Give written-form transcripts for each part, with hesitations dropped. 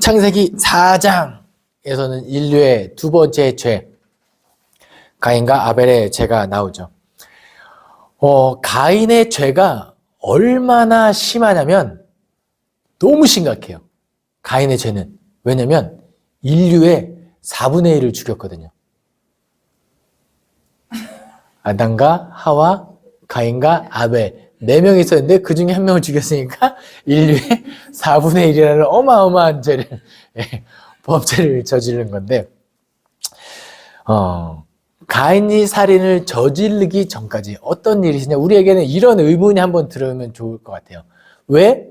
창세기 4장에서는 인류의 두 번째 죄, 가인과 아벨의 죄가 나오죠. 가인의 죄가 얼마나 심하냐면 너무 심각해요. 가인의 죄는. 왜냐면 인류의 4분의 1을 죽였거든요. 아담과 하와, 가인과 아벨 4명이 있었는데 그 중에 한 명을 죽였으니까 인류의 4분의 1이라는 어마어마한 죄를, 범죄를 저지른 건데, 가인이 살인을 저지르기 전까지 어떤 일이 있냐, 우리에게는 이런 의문이 한번 들으면 좋을 것 같아요. 왜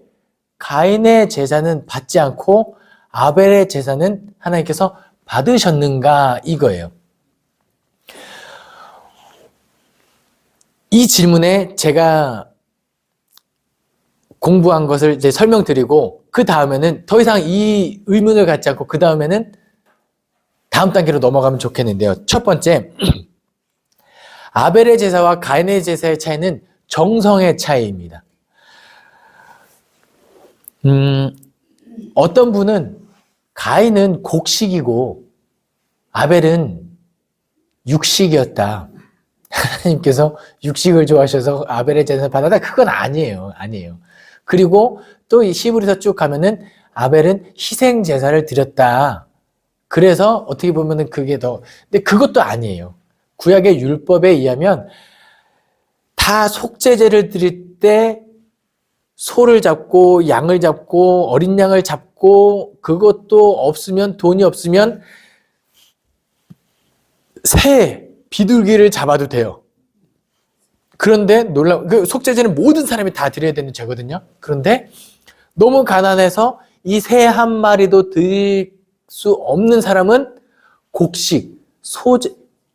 가인의 제사는 받지 않고 아벨의 제사는 하나님께서 받으셨는가, 이거예요. 이 질문에 제가 공부한 것을 이제 설명드리고, 그 다음에는 더 이상 이 의문을 갖지 않고 그 다음에는 다음 단계로 넘어가면 좋겠는데요. 첫 번째, 아벨의 제사와 가인의 제사의 차이는 정성의 차이입니다. 어떤 분은 가인은 곡식이고 아벨은 육식이었다. 하나님께서 육식을 좋아하셔서 아벨의 제사를 받았다. 그건 아니에요. 그리고 또 이 히브리서 쭉 가면은 아벨은 희생 제사를 드렸다. 그래서 어떻게 보면은 그게 더, 근데 그것도 아니에요. 구약의 율법에 의하면 다 속죄제를 드릴 때 소를 잡고 양을 잡고 어린 양을 잡고, 그것도 없으면, 돈이 없으면 새 비둘기를 잡아도 돼요. 그런데 그 속죄제는 모든 사람이 다 드려야 되는 죄거든요. 그런데 너무 가난해서 이 새 한 마리도 드릴 수 없는 사람은 곡식,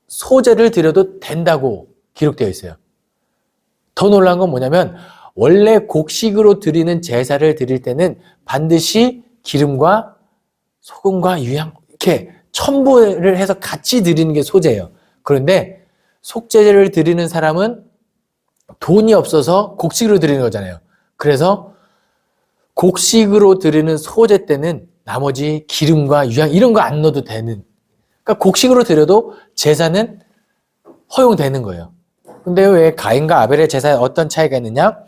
소제를 드려도 된다고 기록되어 있어요. 더 놀라운 건 뭐냐면, 원래 곡식으로 드리는 제사를 드릴 때는 반드시 기름과 소금과 유향 이렇게 첨부를 해서 같이 드리는 게 소제예요. 그런데 속죄제를 드리는 사람은 돈이 없어서 곡식으로 드리는 거잖아요. 그래서 곡식으로 드리는 소제 때는 나머지 기름과 유향 이런 거 안 넣어도 되는, 그러니까 곡식으로 드려도 제사는 허용되는 거예요. 근데 왜 가인과 아벨의 제사에 어떤 차이가 있느냐?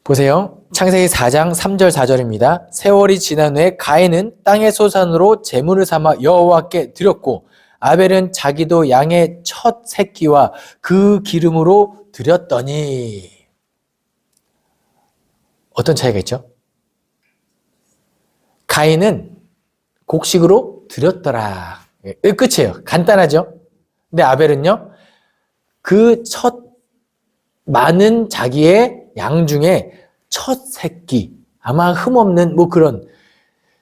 보세요. 창세기 4장 3절 4절입니다. 세월이 지난 후에 가인은 땅의 소산으로 제물을 삼아 여호와께 드렸고, 아벨은 자기도 양의 첫 새끼와 그 기름으로 드렸더니. 어떤 차이가 있죠? 가인은 곡식으로 드렸더라. 끝이에요. 간단하죠? 근데 아벨은요, 그 첫 많은 자기의 양 중에 첫 새끼, 아마 흠없는 뭐 그런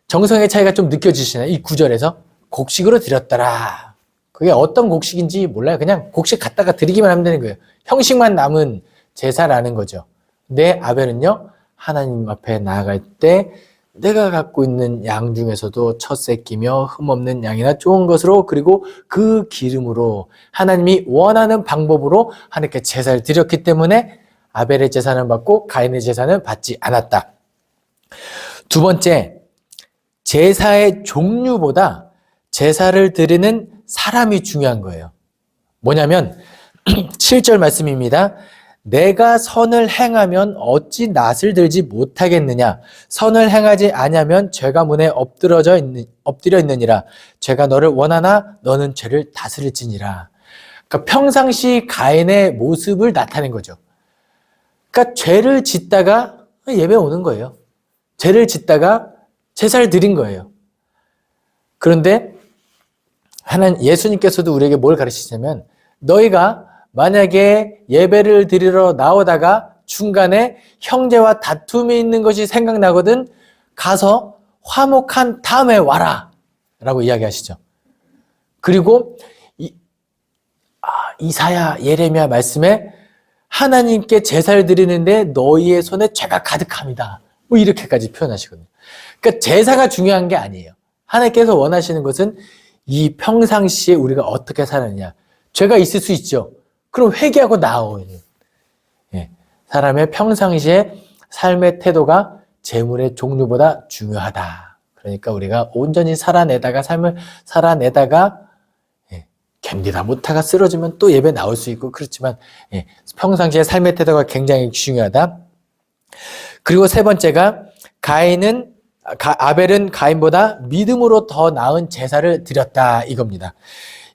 정성의 차이가 좀 느껴지시나요? 이 구절에서 곡식으로 드렸더라. 그게 어떤 곡식인지 몰라요. 그냥 곡식 갖다가 드리기만 하면 되는 거예요. 형식만 남은 제사라는 거죠. 근데 아벨은요, 하나님 앞에 나아갈 때 내가 갖고 있는 양 중에서도 첫 새끼며 흠없는 양이나 좋은 것으로, 그리고 그 기름으로 하나님이 원하는 방법으로 하나님께 제사를 드렸기 때문에 아벨의 제사는 받고 가인의 제사는 받지 않았다. 두 번째, 제사의 종류보다 제사를 드리는 사람이 중요한 거예요. 뭐냐면 7절 말씀입니다. 내가 선을 행하면 어찌 낫을 들지 못하겠느냐? 선을 행하지 아니하면 죄가 문에 엎드려 있느니라. 죄가 너를 원하나 너는 죄를 다스릴지니라. 그러니까 평상시 가인의 모습을 나타낸 거죠. 그러니까 죄를 짓다가 예배 오는 거예요. 죄를 짓다가 제사를 드린 거예요. 그런데 예수님께서도 우리에게 뭘 가르치시냐면, 너희가 만약에 예배를 드리러 나오다가 중간에 형제와 다툼이 있는 것이 생각나거든 가서 화목한 다음에 와라 라고 이야기하시죠. 그리고 이사야, 예레미야 말씀에 하나님께 제사를 드리는데 너희의 손에 죄가 가득합니다, 뭐 이렇게까지 표현하시거든요. 그러니까 제사가 중요한 게 아니에요. 하나님께서 원하시는 것은 이 평상시에 우리가 어떻게 살았느냐. 죄가 있을 수 있죠. 그럼 회개하고 나아오는, 사람의 평상시에 삶의 태도가 재물의 종류보다 중요하다. 그러니까 우리가 온전히 살아내다가 삶을 살아내다가 견디다 못하가 쓰러지면 또 예배 나올 수 있고 그렇지만 평상시에 삶의 태도가 굉장히 중요하다. 그리고 세 번째가 아벨은 가인보다 믿음으로 더 나은 제사를 드렸다 이겁니다.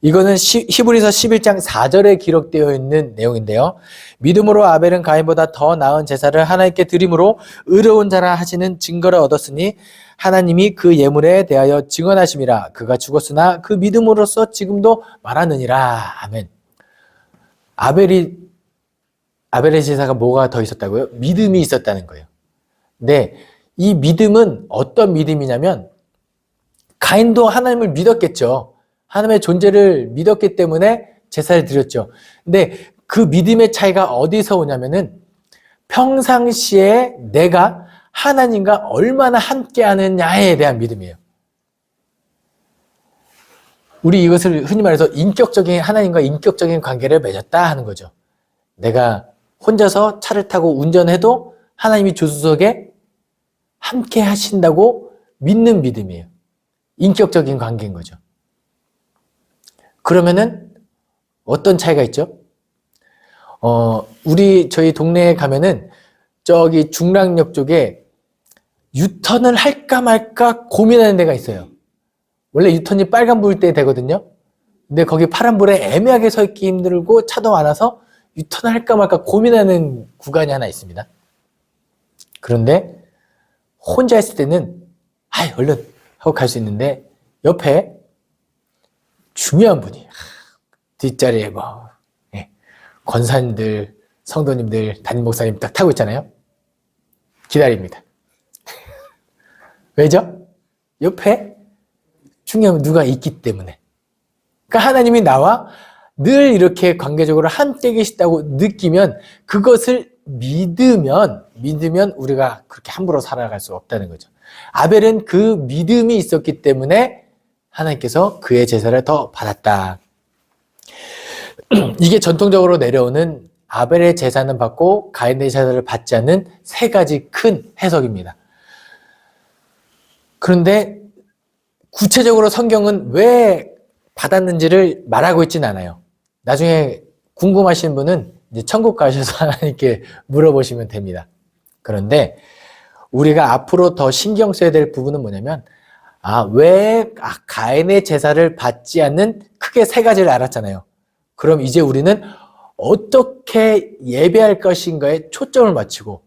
이거는 히브리서 11장 4절에 기록되어 있는 내용인데요. 믿음으로 아벨은 가인보다 더 나은 제사를 하나님께 드림으로 의로운 자라 하시는 증거를 얻었으니 하나님이 그 예물에 대하여 증언하심이라. 그가 죽었으나 그 믿음으로써 지금도 말하느니라. 아멘. 아벨의 제사가 뭐가 더 있었다고요? 믿음이 있었다는 거예요. 근데 이 믿음은 어떤 믿음이냐면 가인도 하나님을 믿었겠죠. 하나님의 존재를 믿었기 때문에 제사를 드렸죠. 근데 그 믿음의 차이가 어디서 오냐면은 평상시에 내가 하나님과 얼마나 함께 하느냐에 대한 믿음이에요. 우리 이것을 흔히 말해서 하나님과 인격적인 관계를 맺었다 하는 거죠. 내가 혼자서 차를 타고 운전해도 하나님이 조수석에 함께 하신다고 믿는 믿음이에요. 인격적인 관계인 거죠. 그러면은 어떤 차이가 있죠? 저희 동네에 가면은 저기 중랑역 쪽에 유턴을 할까 말까 고민하는 데가 있어요. 원래 유턴이 빨간불 때 되거든요. 근데 거기 파란불에 애매하게 서 있기 힘들고 차도 많아서 유턴을 할까 말까 고민하는 구간이 하나 있습니다. 그런데 혼자 있을 때는 얼른 하고 갈 수 있는데 옆에 중요한 분이 뒷자리에 권사님들, 성도님들, 담임 목사님 딱 타고 있잖아요. 기다립니다. 왜죠? 옆에 중요한 누가 있기 때문에. 그러니까 하나님이 나와 늘 이렇게 관계적으로 함께 계시다고 느끼면 그것을 믿으면 우리가 그렇게 함부로 살아갈 수 없다는 거죠. 아벨은 그 믿음이 있었기 때문에 하나님께서 그의 제사를 더 받았다. 이게 전통적으로 내려오는 아벨의 제사는 받고 가인의 제사를 받지 않는 세 가지 큰 해석입니다. 그런데 구체적으로 성경은 왜 받았는지를 말하고 있지는 않아요. 나중에 궁금하신 분은 이제 천국 가셔서 하나님께 물어보시면 됩니다. 그런데 우리가 앞으로 더 신경 써야 될 부분은 뭐냐면 왜 가인의 제사를 받지 않는 크게 세 가지를 알았잖아요. 그럼 이제 우리는 어떻게 예배할 것인가에 초점을 맞추고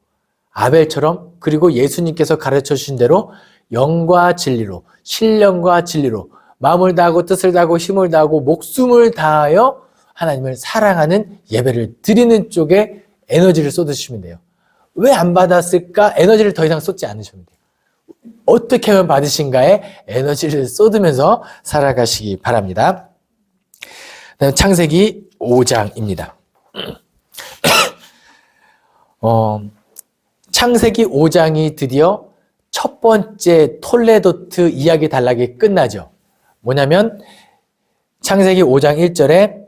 아벨처럼 그리고 예수님께서 가르쳐 주신 대로 영과 진리로 신령과 진리로 마음을 다하고 뜻을 다하고 힘을 다하고 목숨을 다하여 하나님을 사랑하는 예배를 드리는 쪽에 에너지를 쏟으시면 돼요. 왜 안 받았을까? 에너지를 더 이상 쏟지 않으시면 돼요. 어떻게 하면 받으신가에 에너지를 쏟으면서 살아가시기 바랍니다. 다음 창세기 5장입니다. 창세기 5장이 드디어 첫 번째 톨레도트 이야기 단락이 끝나죠. 뭐냐면 창세기 5장 1절에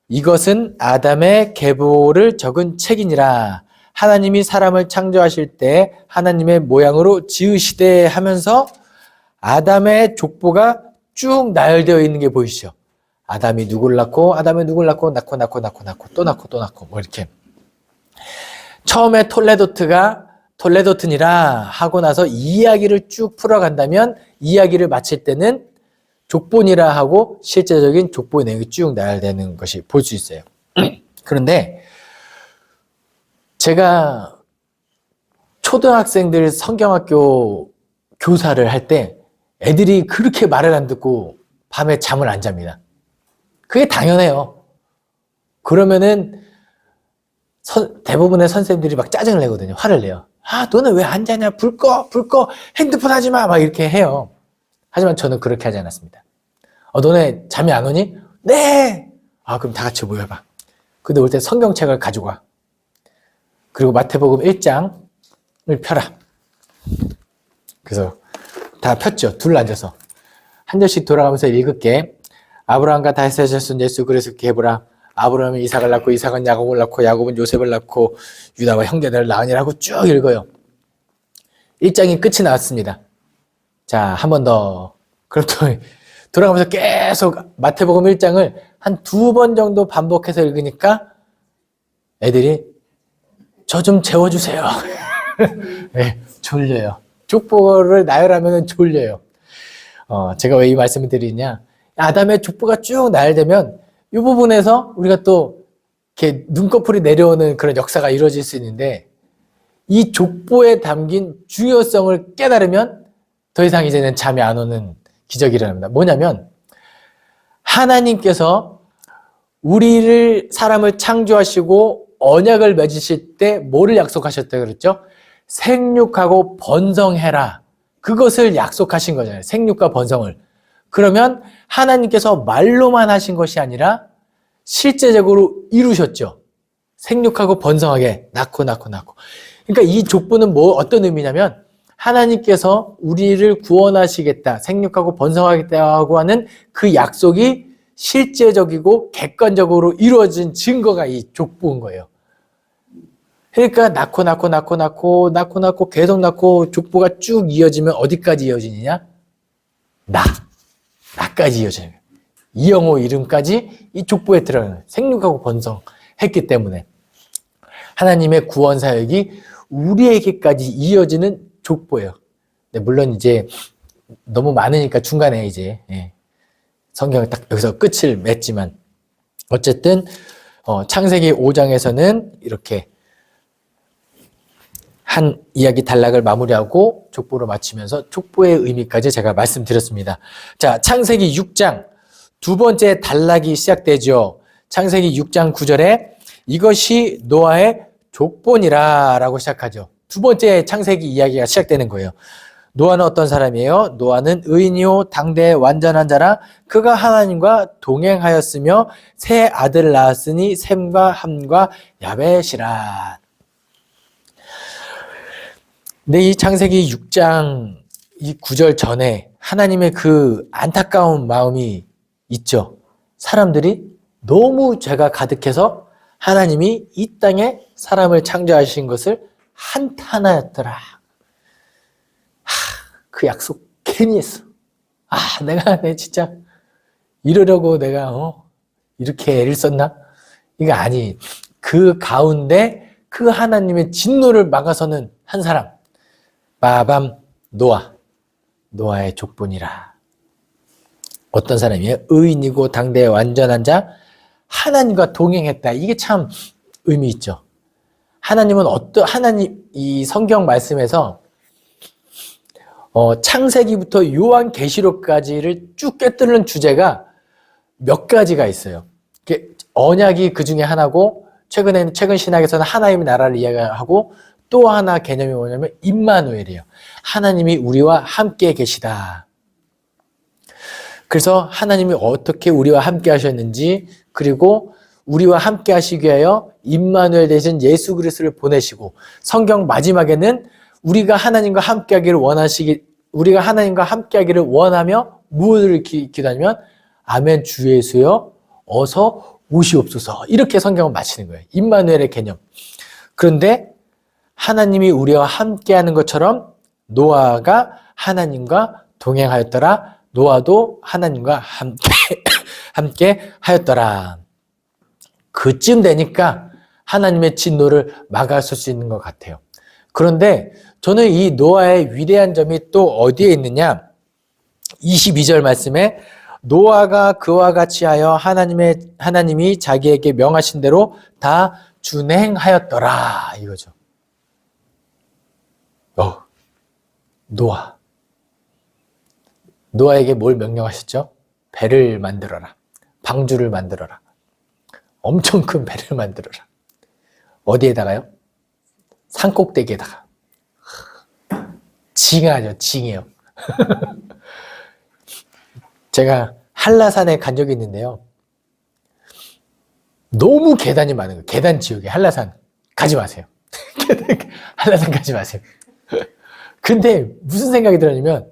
이것은 아담의 계보를 적은 책이니라. 하나님이 사람을 창조하실 때 하나님의 모양으로 지으시되 하면서 아담의 족보가 쭉 나열되어 있는 게 보이시죠? 아담이 누구를 낳고 아담이 누구를 낳고 또 낳고 뭐 이렇게 처음에 톨레도트니라 하고 나서 이야기를 쭉 풀어간다면 이야기를 마칠 때는 족보니라 하고 실제적인 족보의 내용이 쭉 나열되는 것이 볼 수 있어요. 그런데 제가 초등학생들 성경학교 교사를 할 때 애들이 그렇게 말을 안 듣고 밤에 잠을 안 잡니다. 그게 당연해요. 그러면은 대부분의 선생님들이 막 짜증을 내거든요. 화를 내요. 너는 왜 안 자냐? 불 꺼! 핸드폰 하지 마! 막 이렇게 해요. 하지만 저는 그렇게 하지 않았습니다. 너네 잠이 안 오니? 네! 그럼 다 같이 모여봐. 근데 올 때 성경책을 가지고 와. 그리고 마태복음 1장을 펴라. 그래서 다 폈죠. 둘 앉아서. 한 절씩 돌아가면서 읽을게. 아브라함과 다윗의 자손 예수 그리스도께 해보라. 아브라함이 이삭을 낳고 이삭은 야곱을 낳고 야곱은 요셉을 낳고 유다와 형제들을 낳으니라고 쭉 읽어요. 1장이 끝이 나왔습니다. 자, 한 번 더. 그럼 또 돌아가면서 계속 마태복음 1장을 한 2번 정도 반복해서 읽으니까 애들이 저 좀 재워주세요. 네, 졸려요. 족보를 나열하면 졸려요. 제가 왜 이 말씀을 드리냐. 아담의 족보가 쭉 나열되면 이 부분에서 우리가 또 이렇게 눈꺼풀이 내려오는 그런 역사가 이루어질 수 있는데 이 족보에 담긴 중요성을 깨달으면 더 이상 이제는 잠이 안 오는 기적이 일어납니다. 뭐냐면 하나님께서 우리를 사람을 창조하시고 언약을 맺으실 때 뭐를 약속하셨다 그랬죠? 생육하고 번성해라. 그것을 약속하신 거잖아요. 생육과 번성을. 그러면 하나님께서 말로만 하신 것이 아니라 실제적으로 이루셨죠. 생육하고 번성하게 낳고. 그러니까 이 족보는 어떤 의미냐면 하나님께서 우리를 구원하시겠다, 생육하고 번성하겠다고 하는 그 약속이 실제적이고 객관적으로 이루어진 증거가 이 족보인 거예요. 그러니까 낳고 계속 낳고 족보가 쭉 이어지면 어디까지 이어지느냐? 나까지 이어지는 거예요. 이영호 이름까지 이 족보에 들어가는 거예요. 생육하고 번성했기 때문에 하나님의 구원 사역이 우리에게까지 이어지는 족보예요. 물론 이제 너무 많으니까 중간에 이제 성경을 딱 여기서 끝을 맺지만 어쨌든 창세기 5장에서는 이렇게 한 이야기 단락을 마무리하고 족보로 마치면서 족보의 의미까지 제가 말씀드렸습니다. 자, 창세기 6장 두 번째 단락이 시작되죠. 창세기 6장 9절에 이것이 노아의 족보니라 라고 시작하죠. 두 번째 창세기 이야기가 시작되는 거예요. 노아는 어떤 사람이에요? 노아는 의인이요 당대의 완전한 자라 그가 하나님과 동행하였으며 세 아들을 낳았으니 셈과 함과 야벳이라. 근데 이 창세기 6장 이 9절 전에 하나님의 그 안타까운 마음이 있죠. 사람들이 너무 죄가 가득해서 하나님이 이 땅에 사람을 창조하신 것을 한탄하였더라. 그 약속 괜히 했어. 내가 진짜 이러려고 내가 이렇게 애를 썼나? 이거 아니. 그 가운데 그 하나님의 진노를 막아서는 한 사람. 마밤 노아의 족보니라. 어떤 사람이에요? 의인이고 당대의 완전한 자, 하나님과 동행했다. 이게 참 의미 있죠. 하나님은 이 성경 말씀에서 창세기부터 요한계시록까지를 쭉 꿰뚫는 주제가 몇 가지가 있어요. 언약이 그 중에 하나고, 최근 신학에서는 하나님의 나라를 이야기하고, 또 하나 개념이 뭐냐면 임마누엘이에요. 하나님이 우리와 함께 계시다. 그래서 하나님이 어떻게 우리와 함께 하셨는지, 그리고 우리와 함께 하시기 위하여 임마누엘 대신 예수 그리스도를 보내시고, 성경 마지막에는 우리가 하나님과 함께 하기를 원하며 무엇을 기도하냐면 아멘 주 예수여 어서 오시옵소서. 이렇게 성경을 마치는 거예요. 임마누엘의 개념. 그런데 하나님이 우리와 함께 하는 것처럼 노아가 하나님과 동행하였더라. 노아도 하나님과 함께 하였더라. 그쯤 되니까 하나님의 진노를 막았을 수 있는 것 같아요. 그런데 저는 이 노아의 위대한 점이 또 어디에 있느냐? 22절 말씀에 노아가 그와 같이 하여 하나님이 자기에게 명하신 대로 다 준행하였더라. 이거죠. 노아에게 뭘 명령하셨죠? 배를 만들어라. 방주를 만들어라. 엄청 큰 배를 만들어라. 어디에다가요? 산꼭대기에다가. 징하죠, 징해요. 제가 한라산에 간 적이 있는데요. 너무 계단이 많은 거예요. 계단 지옥에 한라산 가지 마세요. 한라산 가지 마세요. 근데 무슨 생각이 들었냐면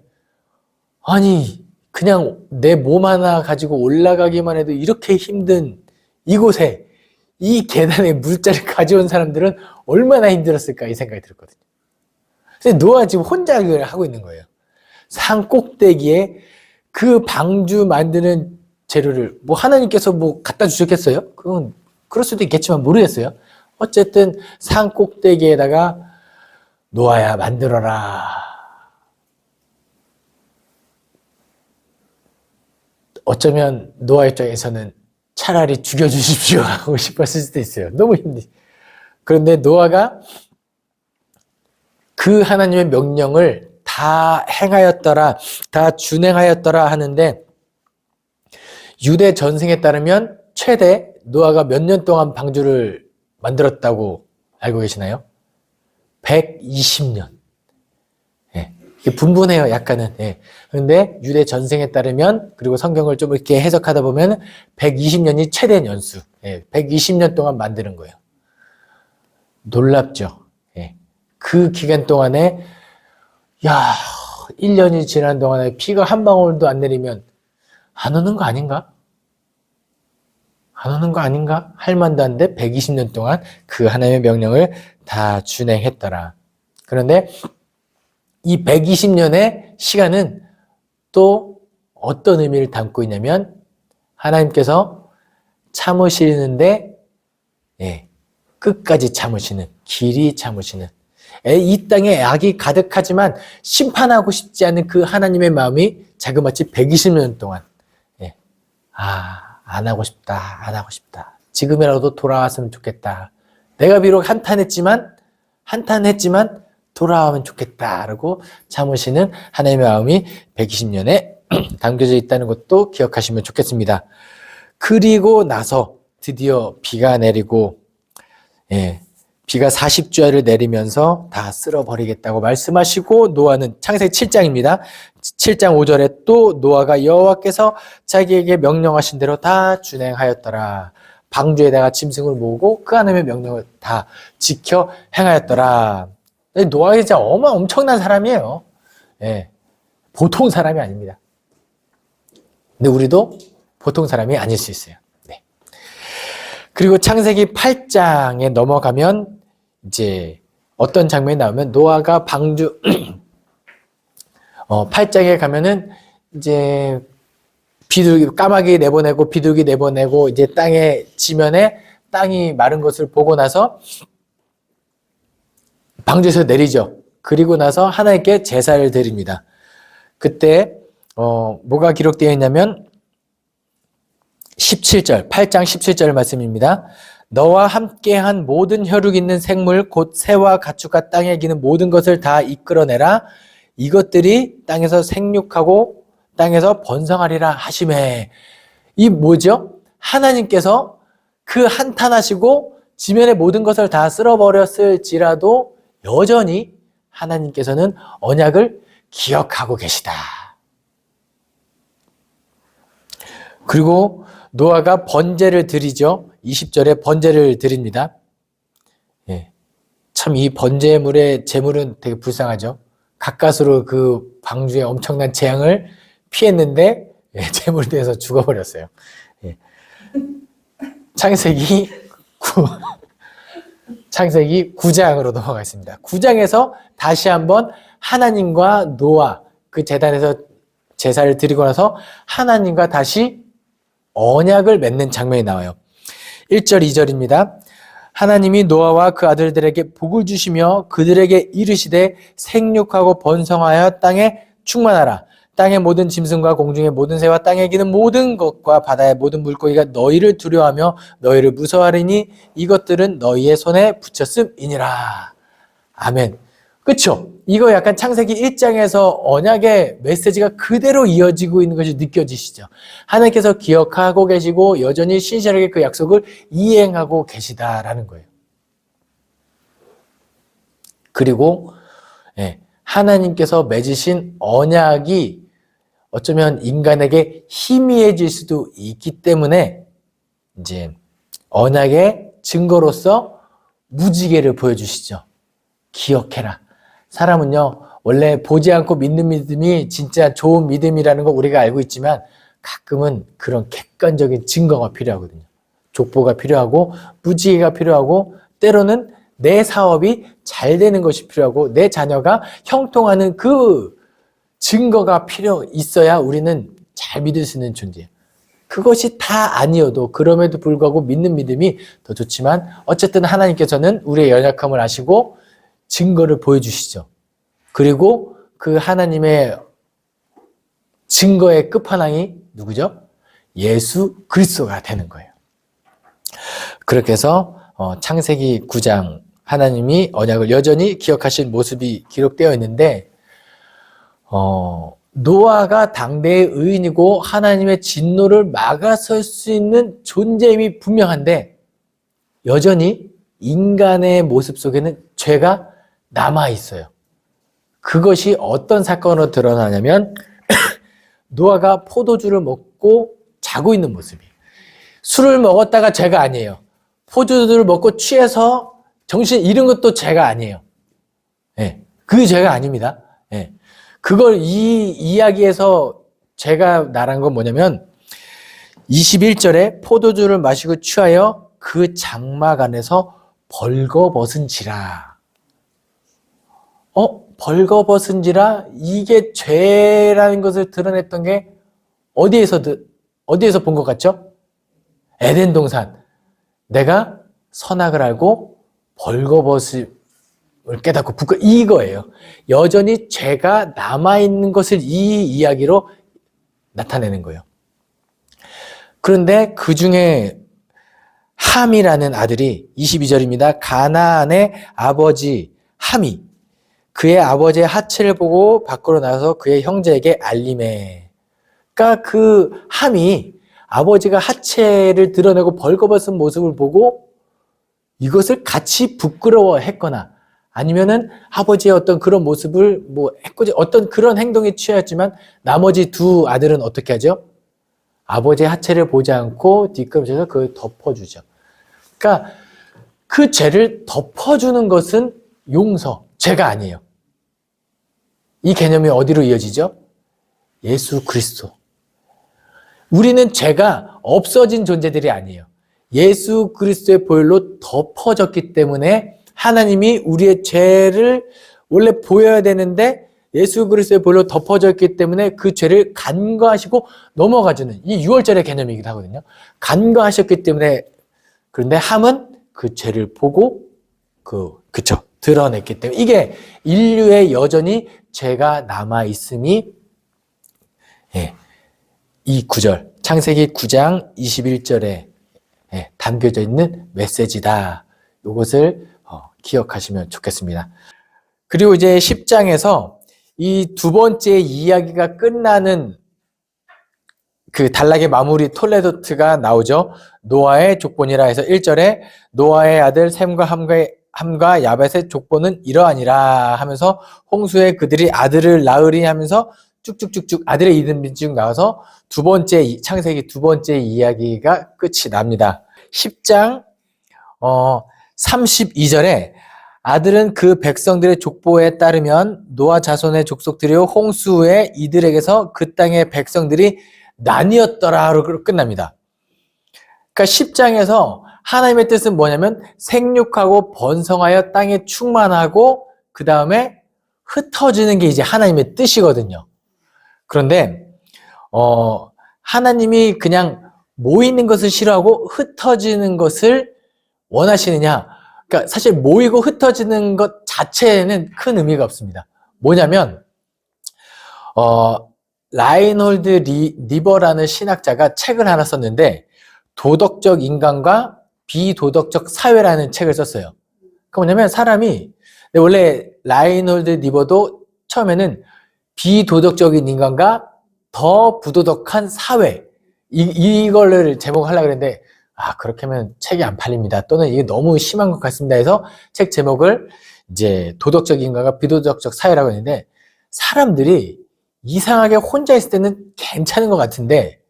아니 그냥 내 몸 하나 가지고 올라가기만 해도 이렇게 힘든 이곳에 이 계단에 물자를 가져온 사람들은 얼마나 힘들었을까 이 생각이 들었거든요. 근데 노아가 지금 혼자 그걸 하고 있는 거예요. 산 꼭대기에 그 방주 만드는 재료를 뭐 하나님께서 뭐 갖다 주셨겠어요? 그건 그럴 수도 있겠지만 모르겠어요. 어쨌든 산 꼭대기에다가 노아야 만들어라. 어쩌면 노아 입장에서는 차라리 죽여주십시오 하고 싶었을 수도 있어요. 너무 힘들어. 그런데 노아가 그 하나님의 명령을 다 행하였더라, 다 준행하였더라 하는데 유대 전승에 따르면 최대 노아가 몇 년 동안 방주를 만들었다고 알고 계시나요? 120년. 예. 이게 분분해요, 약간은. 예. 그런데 유대 전승에 따르면, 그리고 성경을 좀 이렇게 해석하다 보면 120년이 최대 연수. 예. 120년 동안 만드는 거예요. 놀랍죠? 예. 그 기간 동안에, 1년이 지난 동안에 비가 한 방울도 안 내리면 안 오는 거 아닌가? 안 오는 거 아닌가? 할 만도 한데 120년 동안 그 하나님의 명령을 다 준행했더라. 그런데 이 120년의 시간은 또 어떤 의미를 담고 있냐면 하나님께서 참으시는데 끝까지 참으시는, 길이 참으시는, 이 땅에 악이 가득하지만 심판하고 싶지 않은 그 하나님의 마음이 자그마치 120년 동안 안 하고 싶다, 안 하고 싶다. 지금이라도 돌아왔으면 좋겠다. 내가 비록 한탄했지만 돌아오면 좋겠다라고 참으시는 하나님의 마음이 120년에 담겨져 있다는 것도 기억하시면 좋겠습니다. 그리고 나서 드디어 비가 내리고 비가 40주야를 내리면서 다 쓸어버리겠다고 말씀하시고 노아는 창세기 7장입니다. 7장 5절에 또 노아가 여호와께서 자기에게 명령하신 대로 다 준행하였더라. 방주에다가 짐승을 모으고 그 하나님의 명령을 다 지켜 행하였더라. 노아가 진짜 엄청난 사람이에요. 보통 사람이 아닙니다. 근데 우리도 보통 사람이 아닐 수 있어요. 그리고 창세기 8장에 넘어가면 이제 어떤 장면이 나오면 노아가 방주 8장에 가면은 이제 비둘기 까마귀 내보내고 비둘기 내보내고 이제 땅의 지면에 땅이 마른 것을 보고 나서 방주에서 내리죠. 그리고 나서 하나님께 제사를 드립니다. 그때 뭐가 기록되어 있냐면 17절, 8장 17절 말씀입니다. 너와 함께한 모든 혈육 있는 생물 곧 새와 가축과 땅에 기는 모든 것을 다 이끌어내라. 이것들이 땅에서 생육하고 땅에서 번성하리라 하시매. 이 뭐죠? 하나님께서 그 한탄하시고 지면의 모든 것을 다 쓸어버렸을지라도 여전히 하나님께서는 언약을 기억하고 계시다. 그리고 노아가 번제를 드리죠. 20절에 번제를 드립니다. 참 이 번제물의 제물은 되게 불쌍하죠. 가까스로 그 방주의 엄청난 재앙을 피했는데 제물대에서 죽어버렸어요. 창세기 9장으로 넘어가겠습니다. 9장에서 다시 한번 하나님과 노아 그 제단에서 제사를 드리고 나서 하나님과 다시 언약을 맺는 장면이 나와요. 1절 2절입니다. 하나님이 노아와 그 아들들에게 복을 주시며 그들에게 이르시되 생육하고 번성하여 땅에 충만하라. 땅의 모든 짐승과 공중의 모든 새와 땅에 기는 모든 것과 바다의 모든 물고기가 너희를 두려워하며 너희를 무서워하리니 이것들은 너희의 손에 붙였음이니라. 아멘. 그쵸? 이거 약간 창세기 1장에서 언약의 메시지가 그대로 이어지고 있는 것이 느껴지시죠? 하나님께서 기억하고 계시고 여전히 신실하게 그 약속을 이행하고 계시다라는 거예요. 그리고 하나님께서 맺으신 언약이 어쩌면 인간에게 희미해질 수도 있기 때문에 이제 언약의 증거로서 무지개를 보여주시죠. 기억해라. 사람은요, 원래 보지 않고 믿는 믿음이 진짜 좋은 믿음이라는 거 우리가 알고 있지만 가끔은 그런 객관적인 증거가 필요하거든요. 족보가 필요하고 무지개가 필요하고 때로는 내 사업이 잘 되는 것이 필요하고 내 자녀가 형통하는 그 증거가 필요 있어야 우리는 잘 믿을 수 있는 존재예요. 그것이 다 아니어도 그럼에도 불구하고 믿는 믿음이 더 좋지만 어쨌든 하나님께서는 우리의 연약함을 아시고 증거를 보여주시죠. 그리고 그 하나님의 증거의 끝판왕이 누구죠? 예수 그리스도가 되는 거예요. 그렇게 해서 창세기 9장 하나님이 언약을 여전히 기억하신 모습이 기록되어 있는데 노아가 당대의 의인이고 하나님의 진노를 막아설 수 있는 존재임이 분명한데 여전히 인간의 모습 속에는 죄가 남아있어요. 그것이 어떤 사건으로 드러나냐면 노아가 포도주를 먹고 자고 있는 모습이에요. 술을 먹었다가 죄가 아니에요. 포도주를 먹고 취해서 정신 잃은 것도 죄가 아니에요. 네, 그게 죄가 아닙니다. 네. 그걸 이 이야기에서 제가 말한 건 뭐냐면 21절에 포도주를 마시고 취하여 그 장막 안에서 벌거벗은지라. 벌거벗은지라 이게 죄라는 것을 드러냈던 게 어디에서 본 것 같죠? 에덴 동산. 내가 선악을 알고 벌거벗음을 깨닫고 이거예요. 여전히 죄가 남아있는 것을 이 이야기로 나타내는 거예요. 그런데 그 중에 함이라는 아들이 22절입니다. 가나안의 아버지 함이 그의 아버지의 하체를 보고 밖으로 나가서 그의 형제에게 알림해. 그러니까 그 함이 아버지가 하체를 드러내고 벌거벗은 모습을 보고 이것을 같이 부끄러워했거나 아니면은 아버지의 어떤 그런 모습을 어떤 그런 행동에 취하였지만 나머지 두 아들은 어떻게 하죠? 아버지의 하체를 보지 않고 뒤꿈치에서 그걸 덮어주죠. 그러니까 그 죄를 덮어주는 것은 용서, 죄가 아니에요. 이 개념이 어디로 이어지죠? 예수 그리스도. 우리는 죄가 없어진 존재들이 아니에요. 예수 그리스도의 보혈로 덮어졌기 때문에 하나님이 우리의 죄를 원래 보여야 되는데 예수 그리스도의 보혈로 덮어졌기 때문에 그 죄를 간과하시고 넘어가주는 이 6월절의 개념이기도 하거든요. 간과하셨기 때문에 그런데 함은 그 죄를 보고 드러냈기 때문에 이게 인류의 여전히 죄가 남아있음이 이 9절 창세기 9장 21절에 담겨져 있는 메시지다. 이것을 기억하시면 좋겠습니다. 그리고 이제 10장에서 이 두 번째 이야기가 끝나는 그 단락의 마무리 톨레도트가 나오죠. 노아의 족본이라 해서 1절에 노아의 아들 셈과 함과 야벳의 족본은 이러하니라 하면서 홍수에 그들이 아들을 낳으리 하면서 쭉쭉쭉쭉 아들의 이름이 쭉 나와서 창세기 두 번째 이야기가 끝이 납니다. 10장 32절에 아들은 그 백성들의 족보에 따르면 노아 자손의 족속들이요 홍수에 이들에게서 그 땅의 백성들이 나뉘었더라로 끝납니다. 그러니까 10장에서 하나님의 뜻은 뭐냐면 생육하고 번성하여 땅에 충만하고 그 다음에 흩어지는 게 이제 하나님의 뜻이거든요. 그런데 하나님이 그냥 모이는 것을 싫어하고 흩어지는 것을 원하시느냐? 그러니까 사실 모이고 흩어지는 것 자체에는 큰 의미가 없습니다. 뭐냐면 라인홀드 리버라는 신학자가 책을 하나 썼는데 도덕적 인간과 비도덕적 사회라는 책을 썼어요. 그 뭐냐면 사람이 원래 라인홀드 리버도 처음에는 비도덕적인 인간과 더 부도덕한 사회 이걸를 제목을 하려고 했는데 그렇게 하면 책이 안 팔립니다. 또는 이게 너무 심한 것 같습니다 해서 책 제목을 이제 도덕적 인간과 비도덕적 사회라고 했는데 사람들이 이상하게 혼자 있을 때는 괜찮은 것 같은데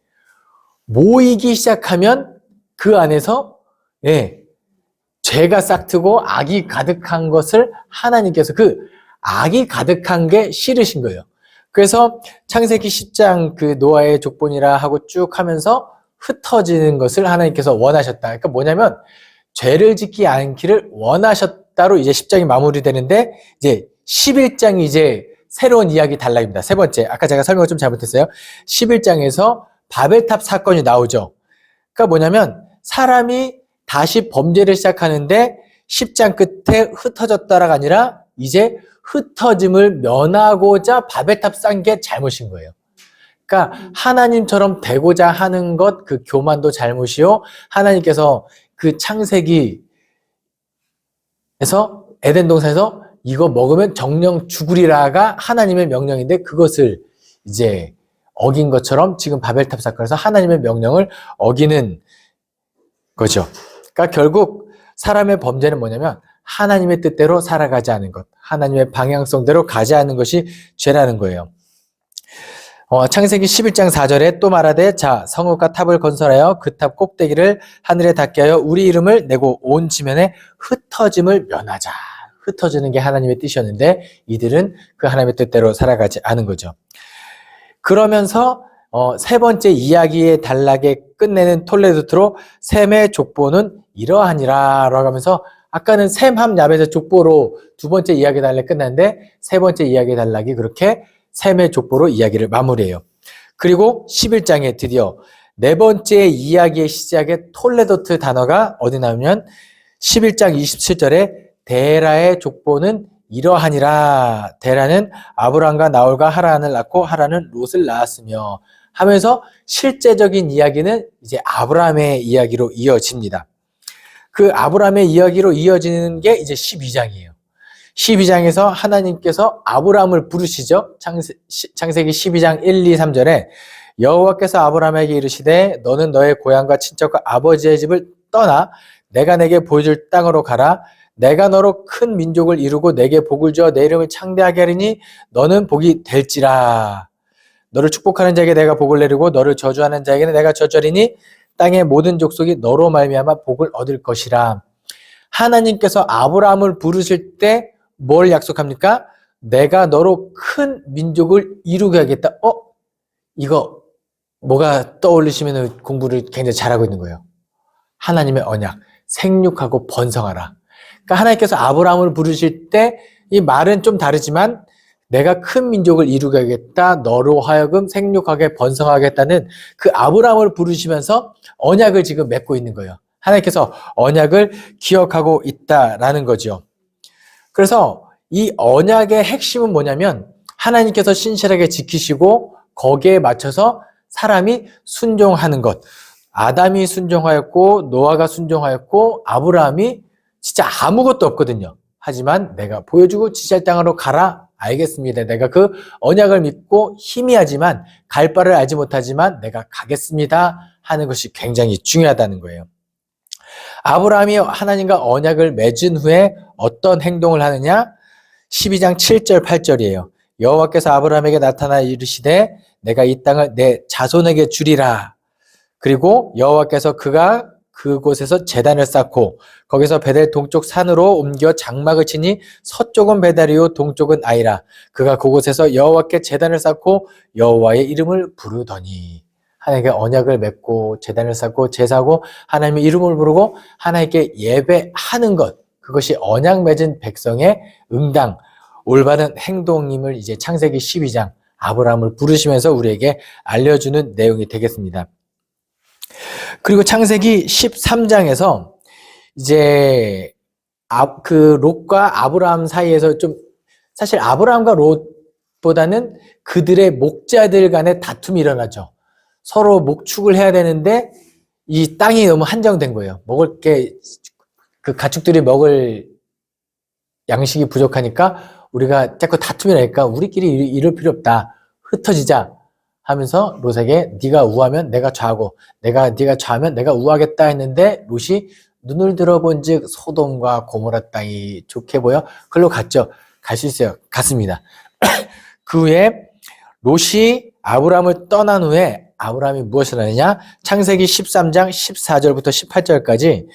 모이기 시작하면 그 안에서 죄가 싹트고 악이 가득한 것을 하나님께서 그 악이 가득한 게 싫으신 거예요. 그래서 창세기 10장 그 노아의 족본이라 하고 쭉 하면서 흩어지는 것을 하나님께서 원하셨다. 그러니까 뭐냐면 죄를 짓지 않기를 원하셨 이루었다로 이제 10장이 마무리되는데 이제 11장이 이제 새로운 이야기 단락입니다. 세 번째, 아까 제가 설명을 좀 잘못했어요. 11장에서 바벨탑 사건이 나오죠. 그러니까 뭐냐면 사람이 다시 범죄를 시작하는데 10장 끝에 흩어졌다가 아니라 이제 흩어짐을 면하고자 바벨탑 쌓은 게 잘못인 거예요. 그러니까 하나님처럼 되고자 하는 것, 그 교만도 잘못이요. 하나님께서 그 창세기에서 에덴 동산에서 이거 먹으면 정령 죽으리라가 하나님의 명령인데 그것을 이제 어긴 것처럼 지금 바벨탑 사건에서 하나님의 명령을 어기는 거죠. 그러니까 결국 사람의 범죄는 뭐냐면 하나님의 뜻대로 살아가지 않은 것, 하나님의 방향성대로 가지 않는 것이 죄라는 거예요. 창세기 11장 4절에 또 말하되 자 성읍과 탑을 건설하여 그 탑 꼭대기를 하늘에 닿게 하여 우리 이름을 내고 온 지면에 흩어짐을 면하자. 흩어지는 게 하나님의 뜻이었는데 이들은 그 하나님의 뜻대로 살아가지 않은 거죠. 그러면서 세 번째 이야기의 단락에 끝내는 톨레도트로 셈의 족보는 이러하니라 라고 하면서 아까는 셈, 함, 야벳의 족보로 두 번째 이야기 단락이 끝났는데 세 번째 이야기 단락이 그렇게 셈의 족보로 이야기를 마무리해요. 그리고 11장에 드디어 네 번째 이야기의 시작에 톨레도트 단어가 어디 나오면 11장 27절에 데라의 족보는 이러하니라. 데라는 아브람과 나홀과 하란을 낳고 하란은 롯을 낳았으며 하면서 실제적인 이야기는 이제 아브람의 이야기로 이어집니다. 그 아브람의 이야기로 이어지는 게 이제 12장이에요. 12장에서 하나님께서 아브람을 부르시죠. 창세기 12장 1, 2, 3절에 여호와께서 아브람에게 이르시되 너는 너의 고향과 친척과 아버지의 집을 떠나 내가 내게 보여줄 땅으로 가라. 내가 너로 큰 민족을 이루고 내게 복을 주어 내 이름을 창대하게 하리니 너는 복이 될지라. 너를 축복하는 자에게 내가 복을 내리고 너를 저주하는 자에게는 내가 저주하리니 땅의 모든 족속이 너로 말미암아 복을 얻을 것이라. 하나님께서 아브라함을 부르실 때 뭘 약속합니까? 내가 너로 큰 민족을 이루게 하겠다. 이거 뭐가 떠올리시면 공부를 굉장히 잘하고 있는 거예요. 하나님의 언약, 생육하고 번성하라. 그러니까 하나님께서 아브라함을 부르실 때 이 말은 좀 다르지만 내가 큰 민족을 이루게 하겠다. 너로 하여금 생육하게 번성하겠다는 그 아브라함을 부르시면서 언약을 지금 맺고 있는 거예요. 하나님께서 언약을 기억하고 있다라는 거죠. 그래서 이 언약의 핵심은 뭐냐면 하나님께서 신실하게 지키시고 거기에 맞춰서 사람이 순종하는 것. 아담이 순종하였고 노아가 순종하였고 아브라함이 진짜 아무것도 없거든요. 하지만 내가 보여주고 지시할 땅으로 가라. 알겠습니다. 내가 그 언약을 믿고 희미하지만 갈 바를 알지 못하지만 내가 가겠습니다 하는 것이 굉장히 중요하다는 거예요. 아브라함이 하나님과 언약을 맺은 후에 어떤 행동을 하느냐? 12장 7절 8절이에요. 여호와께서 아브라함에게 나타나 이르시되 내가 이 땅을 내 자손에게 주리라. 그리고 여호와께서 그가 그곳에서 제단을 쌓고 거기서 베델 동쪽 산으로 옮겨 장막을 치니 서쪽은 베델이요 동쪽은 아이라. 그가 그곳에서 여호와께 제단을 쌓고 여호와의 이름을 부르더니. 하나님께 언약을 맺고 제단을 쌓고 제사하고 하나님의 이름을 부르고 하나님께 예배하는 것, 그것이 언약 맺은 백성의 응당, 올바른 행동임을 이제 창세기 12장 아브라함을 부르시면서 우리에게 알려주는 내용이 되겠습니다. 그리고 창세기 13장에서 이제 그 롯과 아브라함 사이에서 좀 사실 아브라함과 롯보다는 그들의 목자들 간의 다툼이 일어나죠. 서로 목축을 해야 되는데 이 땅이 너무 한정된 거예요. 먹을 게 그 가축들이 먹을 양식이 부족하니까 우리가 자꾸 다툼이 나니까 우리끼리 이럴 필요 없다. 흩어지자 하면서 롯에게 네가 우하면 내가 좌하고 네가 좌하면 내가 우하겠다 했는데 롯이 눈을 들어본즉 소돔과 고모라 땅이 좋게 보여 그걸로 갔죠. 갈 수 있어요. 갔습니다. 그 후에 롯이 아브라함을 떠난 후에 아브라함이 무엇을 하느냐? 창세기 13장 14절부터 18절까지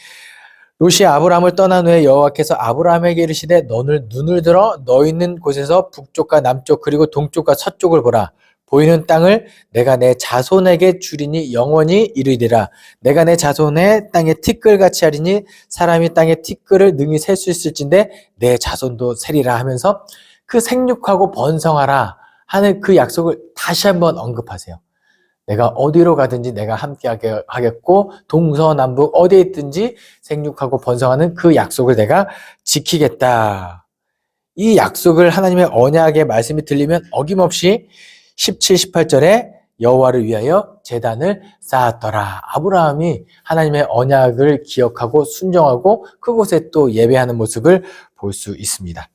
롯이 아브라함을 떠난 후에 여호와께서 아브라함에게 이르시되 너는 눈을 들어 너 있는 곳에서 북쪽과 남쪽 그리고 동쪽과 서쪽을 보라. 보이는 땅을 내가 내 자손에게 주리니 영원히 이르리라. 내가 내 자손의 땅에 티끌같이 하리니 사람이 땅에 티끌을 능히 셀 수 있을진데 내 자손도 세리라 하면서 그 생육하고 번성하라 하는 그 약속을 다시 한번 언급하세요. 내가 어디로 가든지 내가 함께 하겠고 동서남북 어디에 있든지 생육하고 번성하는 그 약속을 내가 지키겠다. 이 약속을 하나님의 언약의 말씀이 들리면 어김없이 17, 18절에 여호와를 위하여 제단을 쌓았더라. 아브라함이 하나님의 언약을 기억하고 순종하고 그곳에 또 예배하는 모습을 볼 수 있습니다.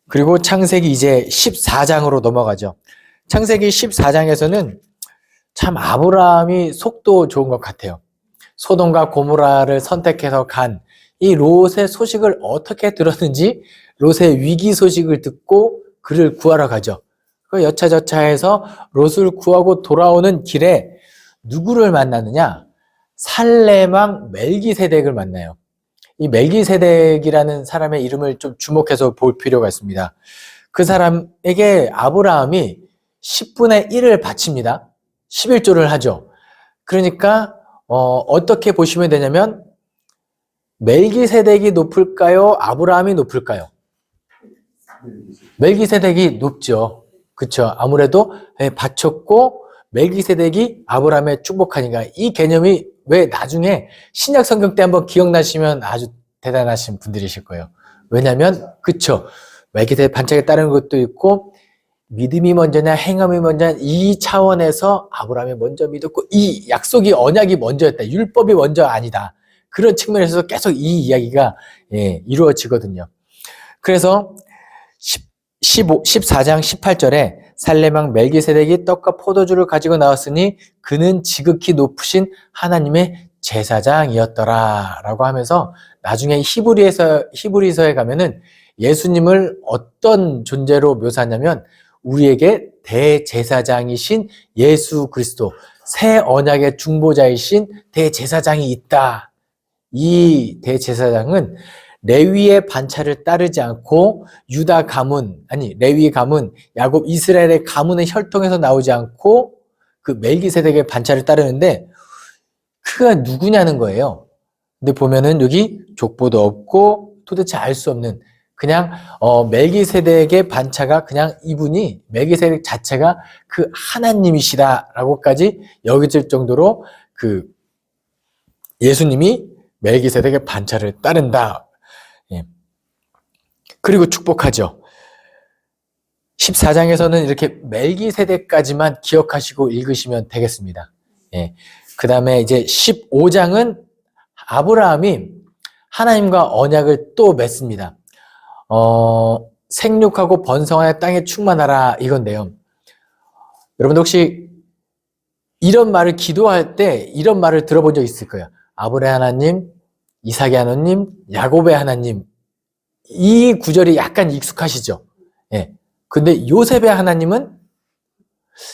그리고 창세기 이제 14장으로 넘어가죠. 창세기 14장에서는 참 아브라함이 속도 좋은 것 같아요. 소돔과 고모라를 선택해서 간 이 롯의 소식을 어떻게 들었는지 롯의 위기 소식을 듣고 그를 구하러 가죠. 그 여차저차해서 롯을 구하고 돌아오는 길에 누구를 만나느냐? 살레망 멜기세덱을 만나요. 이 멜기세덱이라는 사람의 이름을 좀 주목해서 볼 필요가 있습니다. 그 사람에게 아브라함이 10분의 1을 바칩니다. 11조를 하죠. 그러니까 어떻게 보시면 되냐면 멜기세덱이 높을까요? 아브라함이 높을까요? 멜기세덱이 높죠. 그렇죠. 아무래도 바쳤고 멜기세덱이 아브라함의 축복하니까 이 개념이 왜 나중에 신약 성경 때 한번 기억나시면 아주 대단하신 분들이실 거예요. 왜냐하면 그렇죠. 멜기세덱 반짝에 따르는 것도 있고 믿음이 먼저냐 행함이 먼저냐 이 차원에서 아브라함이 먼저 믿었고 이 약속이 언약이 먼저였다. 율법이 먼저 아니다. 그런 측면에서 계속 이 이야기가 이루어지거든요. 그래서 14장 18절에 살레망 멜기세덱이 떡과 포도주를 가지고 나왔으니 그는 지극히 높으신 하나님의 제사장이었더라 라고 하면서 나중에 히브리서에 가면은 예수님을 어떤 존재로 묘사하냐면 우리에게 대제사장이신 예수 그리스도 새 언약의 중보자이신 대제사장이 있다. 이 대제사장은 레위의 반차를 따르지 않고 유다 가문, 레위 가문, 야곱 이스라엘의 가문의 혈통에서 나오지 않고 그 멜기세덱의 반차를 따르는데 그가 누구냐는 거예요. 근데 보면은 여기 족보도 없고 도대체 알 수 없는 그냥 멜기세덱의 반차가 그냥 이분이 멜기세덱 자체가 그 하나님이시다라고까지 여겨질 정도로 그 예수님이 멜기세덱의 반차를 따른다. 그리고 축복하죠. 14장에서는 이렇게 멜기세덱까지만 기억하시고 읽으시면 되겠습니다. 그 다음에 이제 15장은 아브라함이 하나님과 언약을 또 맺습니다. 생육하고 번성하여 땅에 충만하라 이건데요. 여러분 혹시 이런 말을 기도할 때 이런 말을 들어본 적 있을 거예요. 아브라함 하나님, 이삭의 하나님, 야곱의 하나님. 이 구절이 약간 익숙하시죠? 근데 요셉의 하나님은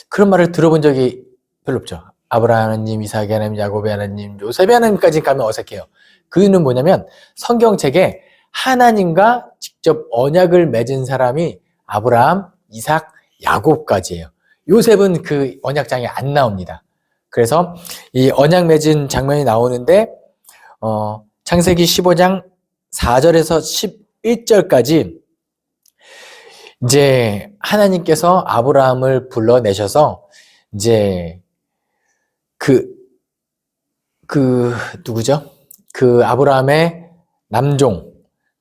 그런 말을 들어본 적이 별로 없죠. 아브라함 하나님, 이삭의 하나님, 야곱의 하나님, 요셉의 하나님까지 가면 어색해요. 그 이유는 뭐냐면 성경책에 하나님과 직접 언약을 맺은 사람이 아브라함, 이삭, 야곱까지예요. 요셉은 그 언약장에 안 나옵니다. 그래서 이 언약 맺은 장면이 나오는데 창세기 15장 4절에서 11절까지 이제 하나님께서 아브라함을 불러내셔서 이제 누구죠? 그 아브라함의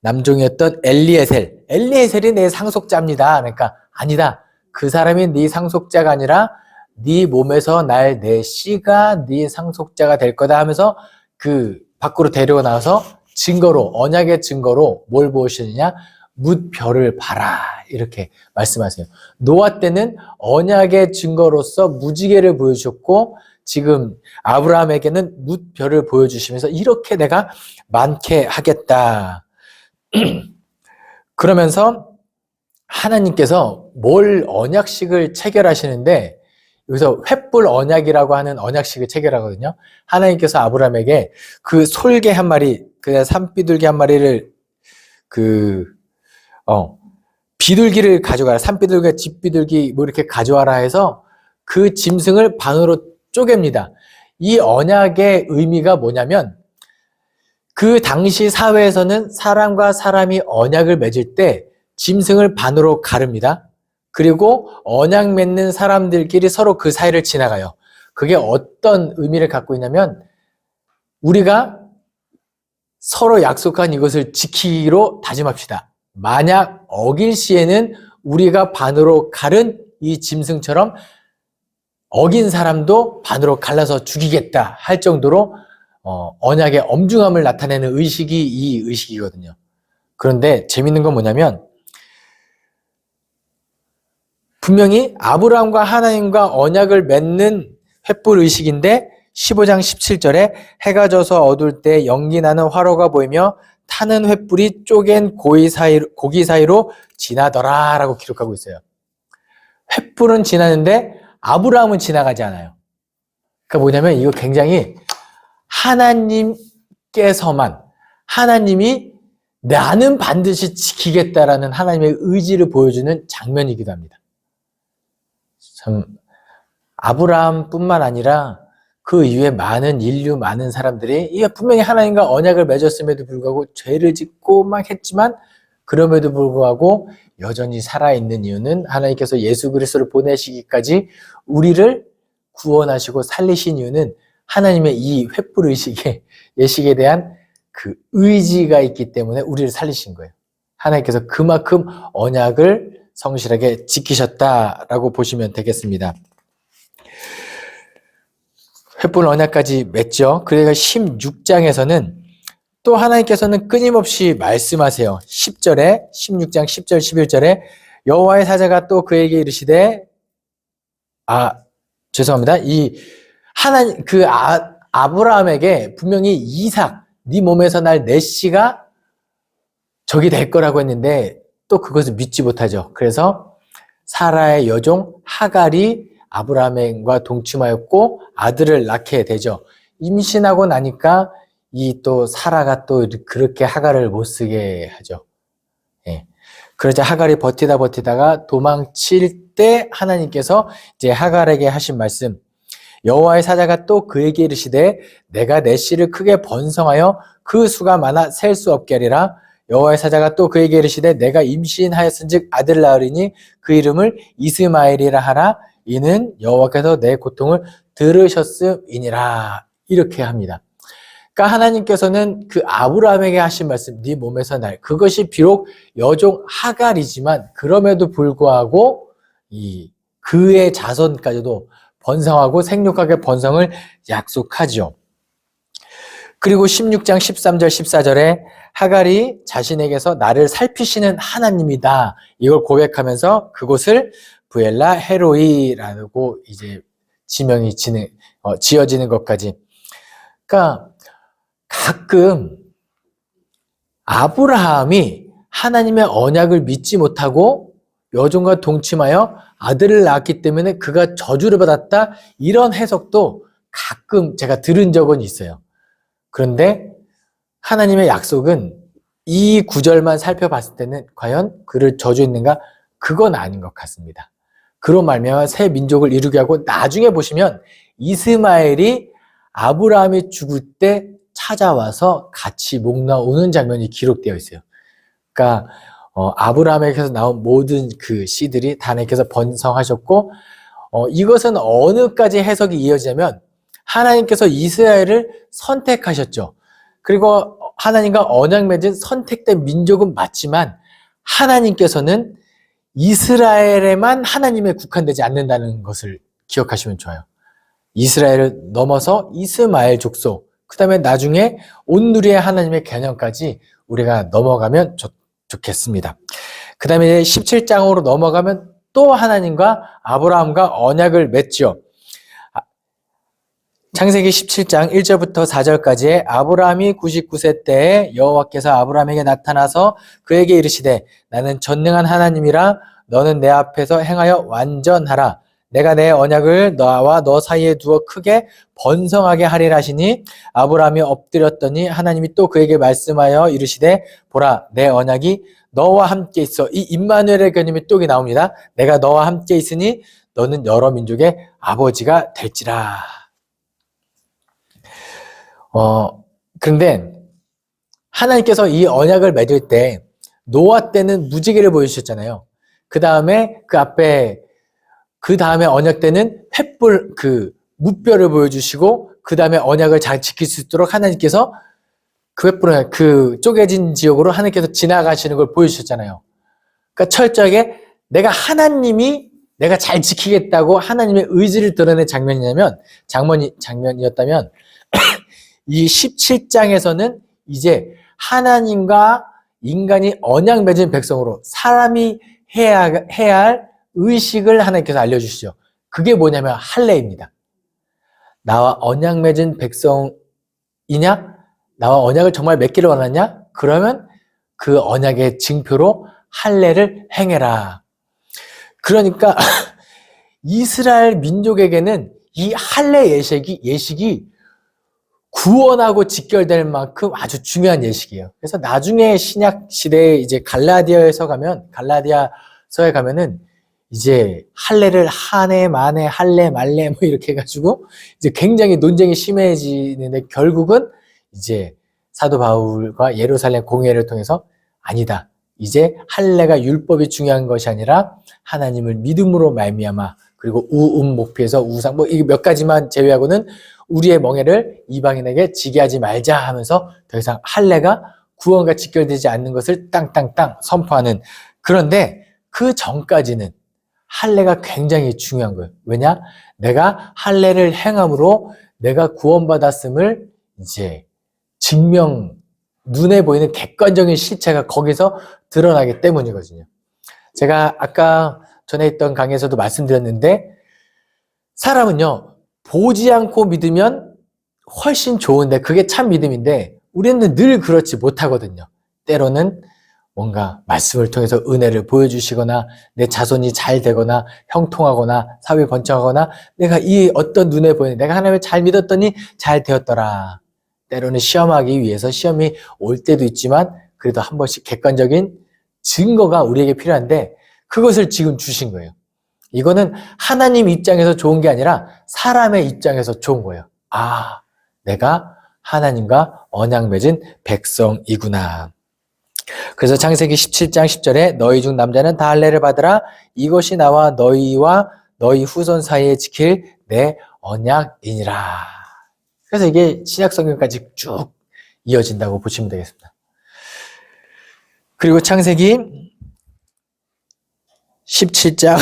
남종이었던 엘리에셀이 내 상속자입니다. 그러니까 아니다. 그 사람이 네 상속자가 아니라 네 몸에서 날 내 씨가 네 상속자가 될 거다 하면서 그 밖으로 데리고 나와서 증거로 언약의 증거로 뭘 보시느냐? 뭇별을 봐라 이렇게 말씀하세요. 노아 때는 언약의 증거로서 무지개를 보여주셨고 지금 아브라함에게는 뭇별을 보여주시면서 이렇게 내가 많게 하겠다. 그러면서 하나님께서 뭘 언약식을 체결하시는데 여기서 횃불 언약이라고 하는 언약식을 체결하거든요. 하나님께서 아브라함에게 그 솔개 한 마리, 그 산비둘기 한 마리를 비둘기를 가져가라. 산비둘기, 집비둘기 뭐 이렇게 가져와라 해서 그 짐승을 반으로 쪼갭니다. 이 언약의 의미가 뭐냐면 그 당시 사회에서는 사람과 사람이 언약을 맺을 때 짐승을 반으로 가릅니다. 그리고 언약 맺는 사람들끼리 서로 그 사이를 지나가요. 그게 어떤 의미를 갖고 있냐면 우리가 서로 약속한 이것을 지키기로 다짐합시다. 만약 어길 시에는 우리가 반으로 가른 이 짐승처럼 어긴 사람도 반으로 갈라서 죽이겠다 할 정도로 언약의 엄중함을 나타내는 의식이 이 의식이거든요. 그런데 재밌는 건 뭐냐면 분명히 아브라함과 하나님과 언약을 맺는 횃불 의식인데 15장 17절에 해가 져서 어두울 때 연기 나는 화로가 보이며 타는 횃불이 쪼갠 고기 사이로 지나더라 라고 기록하고 있어요. 횃불은 지나는데 아브라함은 지나가지 않아요. 그러니까 뭐냐면 이거 굉장히 하나님께서만 하나님이 나는 반드시 지키겠다라는 하나님의 의지를 보여주는 장면이기도 합니다. 참 아브라함뿐만 아니라 그 이후에 많은 사람들이 이게 분명히 하나님과 언약을 맺었음에도 불구하고 죄를 짓고 막 했지만 그럼에도 불구하고 여전히 살아있는 이유는 하나님께서 예수 그리스도를 보내시기까지 우리를 구원하시고 살리신 이유는 하나님의 이 횃불 예식에 대한 그 의지가 있기 때문에 우리를 살리신 거예요. 하나님께서 그만큼 언약을 성실하게 지키셨다라고 보시면 되겠습니다. 횃불 언약까지 맺죠. 그러니까 16장에서는 또 하나님께서는 끊임없이 말씀하세요. 10절에 16장 10절 11절에 여호와의 사자가 또 그에게 이르시되 죄송합니다. 이 하나님 아브라함에게 분명히 이삭 네 몸에서 날 내씨가 적이 될 거라고 했는데 또 그것을 믿지 못하죠. 그래서 사라의 여종 하갈이 아브라함과 동침하였고 아들을 낳게 되죠. 임신하고 나니까 이 또 사라가 또 그렇게 하갈을 못 쓰게 하죠. 예. 그러자 하갈이 버티다가 도망칠 때 하나님께서 이제 하갈에게 하신 말씀 여호와의 사자가 또 그에게 이르시되 내가 내 씨를 크게 번성하여 그 수가 많아 셀 수 없게 하리라. 여호와의 사자가 또 그에게 이르시되 내가 임신하였은즉 아들을 낳으리니 그 이름을 이스마엘이라 하라. 이는 여호와께서 내 고통을 들으셨음이니라. 이렇게 합니다. 그러니까 하나님께서는 그 아브라함에게 하신 말씀 네 몸에서 날 그것이 비록 여종 하갈이지만 그럼에도 불구하고 그의 자손까지도 번성하고 생육하게 번성을 약속하죠. 그리고 16장 13절 14절에 하갈이 자신에게서 나를 살피시는 하나님이다. 이걸 고백하면서 그곳을 부엘라 헤로이라고 이제 지명이 지어지는 것까지. 그러니까 가끔 아브라함이 하나님의 언약을 믿지 못하고 여종과 동침하여 아들을 낳았기 때문에 그가 저주를 받았다. 이런 해석도 가끔 제가 들은 적은 있어요. 그런데 하나님의 약속은 이 구절만 살펴봤을 때는 과연 그를 저주했는가? 그건 아닌 것 같습니다. 그로 말미암아 새 민족을 이루게 하고 나중에 보시면 이스마엘이 아브라함이 죽을 때 찾아와서 같이 목 나오는 장면이 기록되어 있어요. 그러니까 아브라함에게서 나온 모든 그 씨들이 다 하나님께서 번성하셨고 이것은 어느까지 해석이 이어지냐면 하나님께서 이스라엘을 선택하셨죠. 그리고 하나님과 언약 맺은 선택된 민족은 맞지만 하나님께서는 이스라엘에만 하나님에 국한되지 않는다는 것을 기억하시면 좋아요. 이스라엘을 넘어서 이스마엘 족속, 그 다음에 나중에 온누리의 하나님의 개념까지 우리가 넘어가면 좋겠습니다. 그 다음에 17장으로 넘어가면 또 하나님과 아브라함과 언약을 맺죠. 창세기 17장 1절부터 4절까지의 아브라함이 99세 때에 여호와께서 아브라함에게 나타나서 그에게 이르시되 나는 전능한 하나님이라 너는 내 앞에서 행하여 완전하라. 내가 내 언약을 너와 너 사이에 두어 크게 번성하게 하리라 하시니 아브라함이 엎드렸더니 하나님이 또 그에게 말씀하여 이르시되 보라 내 언약이 너와 함께 있어. 이 임마누엘의 개념이 또 나옵니다. 내가 너와 함께 있으니 너는 여러 민족의 아버지가 될지라. 그런데 하나님께서 이 언약을 맺을 때 노아 때는 무지개를 보여주셨잖아요. 그 다음에 언약 때는 횃불, 무뼈를 보여주시고, 그 다음에 언약을 잘 지킬 수 있도록 하나님께서 그 횃불을, 쪼개진 지역으로 하나님께서 지나가시는 걸 보여주셨잖아요. 그러니까 철저하게 내가 잘 지키겠다고 하나님의 의지를 드러낸 장면이었다면, 이 17장에서는 이제 하나님과 인간이 언약 맺은 백성으로 사람이 해야 할 의식을 하나님께서 알려주시죠. 그게 뭐냐면 할례입니다. 나와 언약 맺은 백성이냐? 나와 언약을 정말 맺기를 원하냐? 그러면 그 언약의 징표로 할례를 행해라. 그러니까 이스라엘 민족에게는 이 할례 예식이 구원하고 직결될 만큼 아주 중요한 예식이에요. 그래서 나중에 신약 시대에 이제 갈라디아서에 가면은 이제 할례를 한 해, 만해, 할례, 말례 뭐 이렇게 해가지고 이제 굉장히 논쟁이 심해지는데 결국은 이제 사도 바울과 예루살렘 공회를 통해서 아니다. 이제 할례가 율법이 중요한 것이 아니라 하나님을 믿음으로 말미암아 그리고 목피에서 우상 뭐 이 몇 가지만 제외하고는 우리의 멍에를 이방인에게 지게 하지 말자 하면서 더 이상 할례가 구원과 직결되지 않는 것을 땅땅땅 선포하는. 그런데 그 전까지는 할례가 굉장히 중요한 거예요. 왜냐? 내가 할례를 행함으로 내가 구원받았음을 이제 눈에 보이는 객관적인 실체가 거기서 드러나기 때문이거든요. 제가 아까 전에 있던 강의에서도 말씀드렸는데 사람은요 보지 않고 믿으면 훨씬 좋은데 그게 참 믿음인데 우리는 늘 그렇지 못하거든요. 때로는 뭔가 말씀을 통해서 은혜를 보여주시거나 내 자손이 잘 되거나 형통하거나 사회 번창하거나 내가 이 어떤 눈에 보이는 내가 하나님을 잘 믿었더니 잘 되었더라. 때로는 시험하기 위해서 시험이 올 때도 있지만 그래도 한 번씩 객관적인 증거가 우리에게 필요한데 그것을 지금 주신 거예요. 이거는 하나님 입장에서 좋은 게 아니라 사람의 입장에서 좋은 거예요. 아, 내가 하나님과 언약 맺은 백성이구나. 그래서 창세기 17장 10절에 너희 중 남자는 다 할례를 받으라. 이것이 나와 너희와 너희 후손 사이에 지킬 내 언약이니라. 그래서 이게 신약 성경까지 쭉 이어진다고 보시면 되겠습니다. 그리고 창세기 17장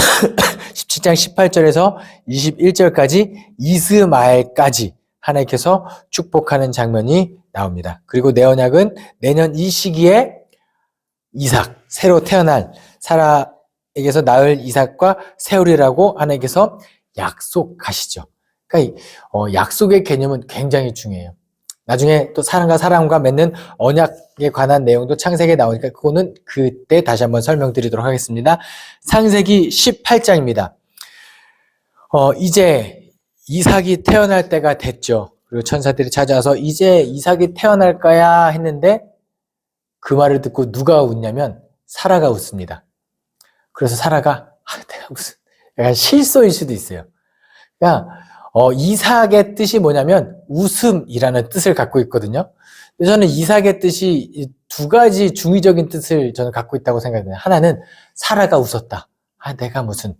18절에서 21절까지 이스마엘까지 하나님께서 축복하는 장면이 나옵니다. 그리고 내 언약은 내년 이 시기에 이삭, 새로 태어날 사라에게서 낳을 이삭과 세우리라고 하나님께서 약속하시죠. 그러니까 약속의 개념은 굉장히 중요해요. 나중에 또 사람과 사람과 맺는 언약에 관한 내용도 창세기에 나오니까 그거는 그때 다시 한번 설명드리도록 하겠습니다. 창세기 18장입니다. 이제 이삭이 태어날 때가 됐죠. 그리고 천사들이 찾아와서 이제 이삭이 태어날 거야 했는데 그 말을 듣고 누가 웃냐면 사라가 웃습니다. 그래서 사라가 내가 무슨 약간 실소일 수도 있어요. 그러니까 이삭의 뜻이 뭐냐면 웃음이라는 뜻을 갖고 있거든요. 저는 이삭의 뜻이 두 가지 중의적인 뜻을 저는 갖고 있다고 생각해요. 하나는 사라가 웃었다. 내가 무슨.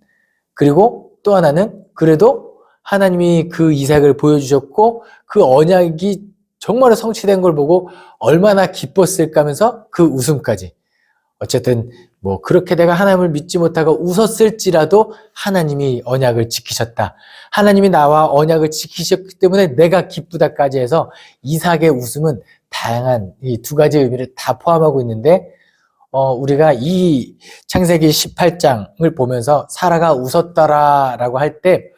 그리고 또 하나는 그래도 하나님이 그 이삭을 보여주셨고 그 언약이 정말로 성취된 걸 보고 얼마나 기뻤을까 하면서 그 웃음까지. 어쨌든 뭐 그렇게 내가 하나님을 믿지 못하고 웃었을지라도 하나님이 언약을 지키셨다. 하나님이 나와 언약을 지키셨기 때문에 내가 기쁘다까지 해서 이삭의 웃음은 다양한 이 두 가지 의미를 다 포함하고 있는데 우리가 이 창세기 18장을 보면서 사라가 웃었더라라고 할 때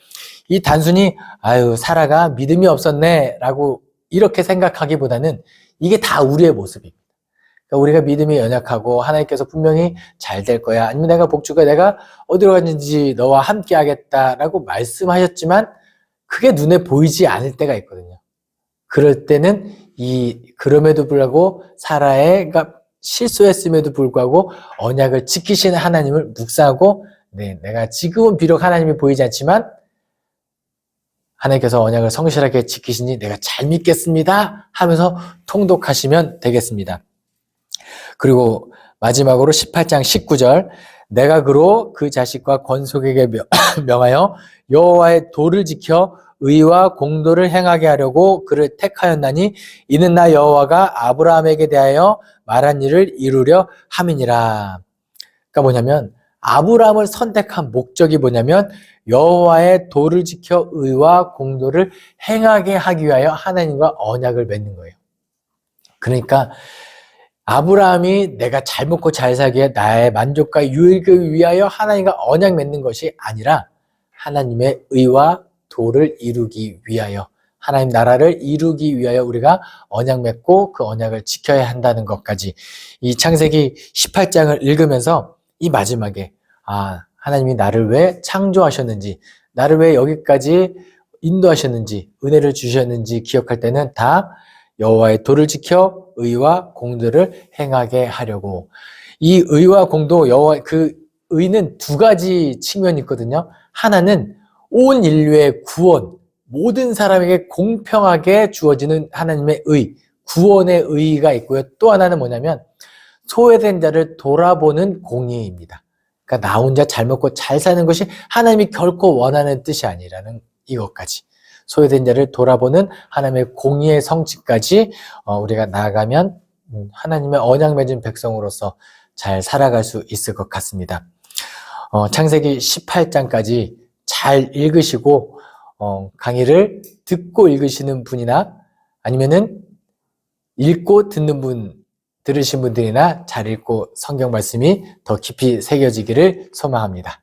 이 단순히 아유 사라가 믿음이 없었네 라고 이렇게 생각하기보다는 이게 다 우리의 모습입니다. 그러니까 우리가 믿음이 연약하고 하나님께서 분명히 잘 될 거야. 아니면 내가 복주가 내가 어디로 갔는지 너와 함께 하겠다라고 말씀하셨지만 그게 눈에 보이지 않을 때가 있거든요. 그럴 때는 그럼에도 불구하고 사라가 실수했음에도 불구하고 언약을 지키시는 하나님을 묵상하고 네, 내가 지금은 비록 하나님이 보이지 않지만 하나님께서 언약을 성실하게 지키시니 내가 잘 믿겠습니다 하면서 통독하시면 되겠습니다. 그리고 마지막으로 18장 19절 내가 그로 그 자식과 권속에게 명하여 여호와의 도를 지켜 의와 공도를 행하게 하려고 그를 택하였나니 이는 나 여호와가 아브라함에게 대하여 말한 일을 이루려 함이니라. 그러니까 뭐냐면 아브라함을 선택한 목적이 뭐냐면 여호와의 도를 지켜 의와 공도를 행하게 하기 위하여 하나님과 언약을 맺는 거예요. 그러니까 아브라함이 내가 잘 먹고 잘 살기에 나의 만족과 유익을 위하여 하나님과 언약 맺는 것이 아니라 하나님의 의와 도를 이루기 위하여 하나님 나라를 이루기 위하여 우리가 언약 맺고 그 언약을 지켜야 한다는 것까지 이 창세기 18장을 읽으면서 이 마지막에 하나님이 나를 왜 창조하셨는지 나를 왜 여기까지 인도하셨는지 은혜를 주셨는지 기억할 때는 다 여호와의 도를 지켜 의와 공도를 행하게 하려고. 이 의와 공도 그 의는 두 가지 측면이 있거든요. 하나는 온 인류의 구원, 모든 사람에게 공평하게 주어지는 하나님의 의, 구원의 의가 있고요. 또 하나는 뭐냐면 소외된 자를 돌아보는 공의입니다. 그러니까 나 혼자 잘 먹고 잘 사는 것이 하나님이 결코 원하는 뜻이 아니라는 이것까지. 소외된 자를 돌아보는 하나님의 공의의 성취까지 우리가 나아가면 하나님의 언약 맺은 백성으로서 잘 살아갈 수 있을 것 같습니다. 창세기 18장까지 잘 읽으시고 강의를 듣고 읽으시는 분이나 아니면은 읽고 들으신 분들이나 잘 읽고 성경 말씀이 더 깊이 새겨지기를 소망합니다.